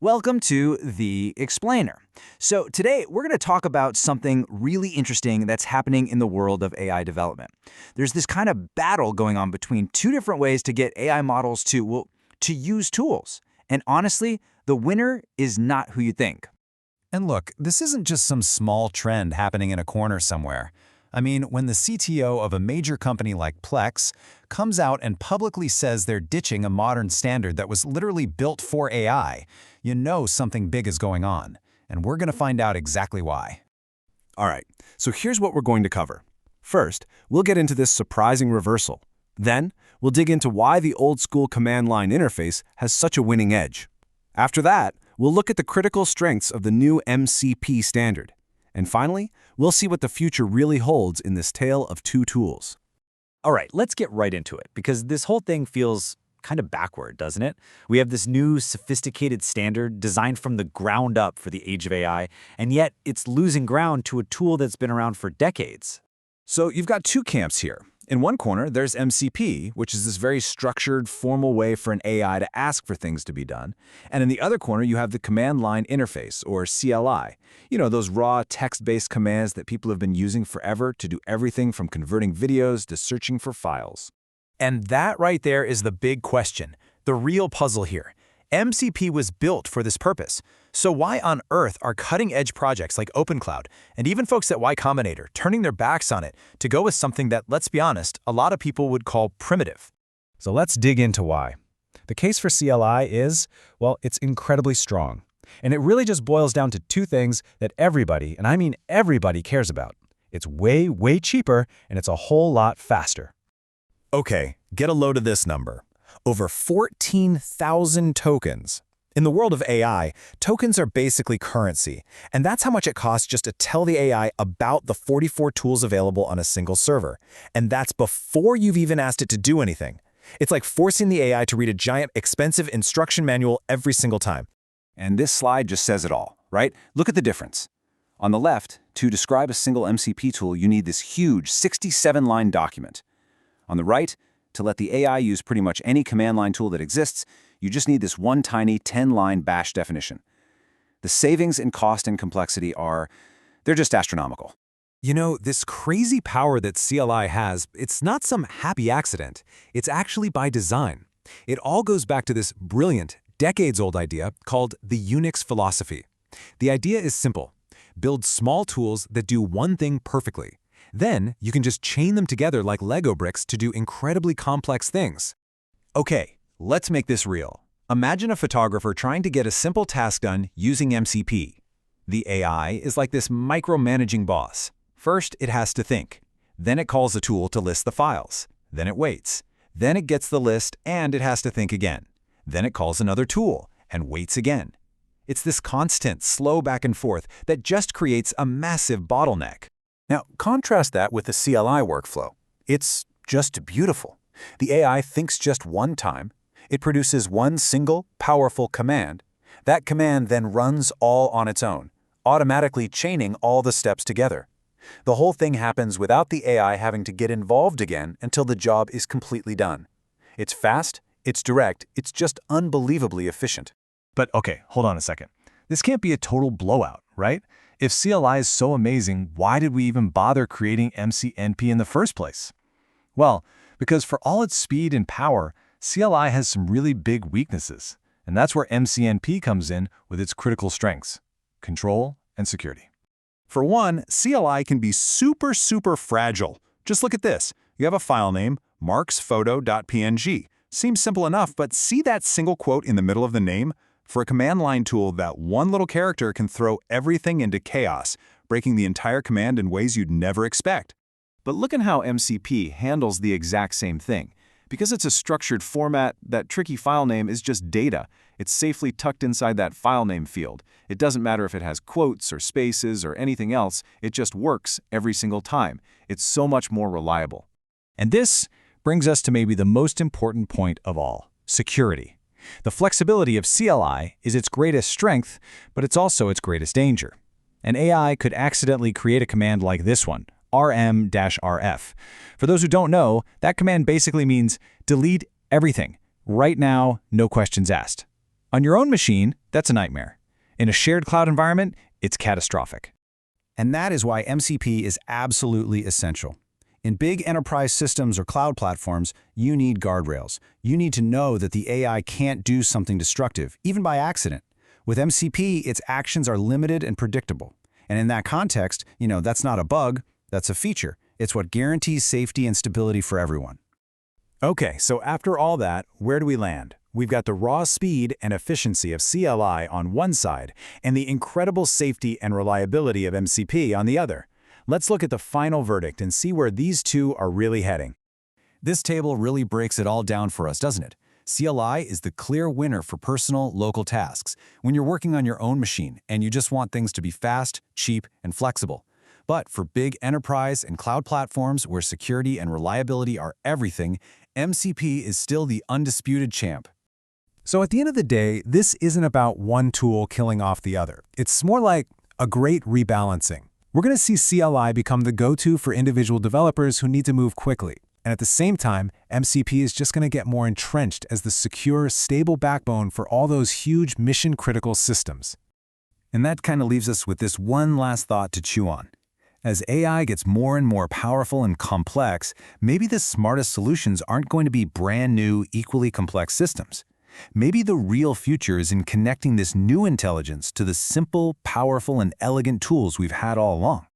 Welcome to The Explainer. So today we're going to talk about something really interesting that's happening in the world of AI development. There's this kind of battle going on between two different ways to get AI models to use tools. And honestly, the winner is not who you think. And look, this isn't just some small trend happening in a corner somewhere. I mean, when the CTO of a major company like Plex comes out and publicly says they're ditching a modern standard that was literally built for AI, you know something big is going on. And we're going to find out exactly why. All right, so here's what we're going to cover. First, we'll get into this surprising reversal. Then, we'll dig into why the old-school command line interface has such a winning edge. After that, we'll look at the critical strengths of the new MCP standard. And finally, we'll see what the future really holds in this tale of two tools. All right, let's get right into it, because this whole thing feels kind of backward, doesn't it? We have this new sophisticated standard designed from the ground up for the age of AI, and yet it's losing ground to a tool that's been around for decades. So you've got two camps here. In one corner, there's MCP, which is this very structured, formal way for an AI to ask for things to be done. And in the other corner, you have the command line interface, or CLI. You know, those raw text-based commands that people have been using forever to do everything from converting videos to searching for files. And that right there is the big question, the real puzzle here. MCP was built for this purpose. So why on earth are cutting-edge projects like OpenCloud and even folks at Y Combinator turning their backs on it to go with something that, let's be honest, a lot of people would call primitive? So let's dig into why. The case for CLI is, well, it's incredibly strong. And it really just boils down to two things that everybody, and I mean everybody, cares about. It's way, way cheaper, and it's a whole lot faster. Okay, get a load of this number. Over 14,000 tokens. In the world of AI, tokens are basically currency, and that's how much it costs just to tell the AI about the 44 tools available on a single server. And that's before you've even asked it to do anything. It's like forcing the AI to read a giant, expensive instruction manual every single time. And this slide just says it all, right? Look at the difference. On the left, to describe a single MCP tool, you need this huge 67-line document. On the right, to let the AI use pretty much any command line tool that exists, you just need this one tiny 10-line bash definition. The savings in cost and complexity they're just astronomical. You know, this crazy power that CLI has, it's not some happy accident. It's actually by design. It all goes back to this brilliant, decades-old idea called the Unix philosophy. The idea is simple. Build small tools that do one thing perfectly. Then you can just chain them together like Lego bricks to do incredibly complex things. Okay, let's make this real. Imagine a photographer trying to get a simple task done using MCP. The AI is like this micromanaging boss. First, it has to think. Then it calls a tool to list the files. Then it waits. Then it gets the list and it has to think again. Then it calls another tool and waits again. It's this constant, slow back and forth that just creates a massive bottleneck. Now, contrast that with the CLI workflow. It's just beautiful. The AI thinks just one time. It produces one single, powerful command. That command then runs all on its own, automatically chaining all the steps together. The whole thing happens without the AI having to get involved again until the job is completely done. It's fast, it's direct, it's just unbelievably efficient. But okay, hold on a second. This can't be a total blowout, right? If CLI is so amazing, why did we even bother creating MCNP in the first place? Well, because for all its speed and power, CLI has some really big weaknesses. And that's where MCNP comes in with its critical strengths: control and security. For one, CLI can be super fragile. Just look at this. You have a file name, marksphoto.png. Seems simple enough, but see that single quote in the middle of the name? For a command line tool, that one little character can throw everything into chaos, breaking the entire command in ways you'd never expect. But look at how MCP handles the exact same thing. Because it's a structured format, that tricky file name is just data. It's safely tucked inside that file name field. It doesn't matter if it has quotes or spaces or anything else, it just works every single time. It's so much more reliable. And this brings us to maybe the most important point of all: security. The flexibility of CLI is its greatest strength, but it's also its greatest danger. An AI could accidentally create a command like this one, rm-rf. For those who don't know, that command basically means delete everything. Right now, no questions asked. On your own machine, That's a nightmare. In a shared cloud environment, it's catastrophic. And that is why MCP is absolutely essential. In big enterprise systems or cloud platforms, you need guardrails. You need to know that the AI can't do something destructive, even by accident. With MCP, its actions are limited and predictable. And in that context, that's not a bug, that's a feature. It's what guarantees safety and stability for everyone. Okay, so after all that, where do we land? We've got the raw speed and efficiency of CLI on one side, and the incredible safety and reliability of MCP on the other. Let's look at the final verdict and see where these two are really heading. This table really breaks it all down for us, doesn't it? CLI is the clear winner for personal, local tasks, when you're working on your own machine and you just want things to be fast, cheap, and flexible. But for big enterprise and cloud platforms where security and reliability are everything, MCP is still the undisputed champ. So at the end of the day, this isn't about one tool killing off the other. It's more like a great rebalancing. We're going to see CLI become the go-to for individual developers who need to move quickly. And at the same time, MCP is just going to get more entrenched as the secure, stable backbone for all those huge mission-critical systems. And that kind of leaves us with this one last thought to chew on. As AI gets more and more powerful and complex, maybe the smartest solutions aren't going to be brand new, equally complex systems. Maybe the real future is in connecting this new intelligence to the simple, powerful, and elegant tools we've had all along.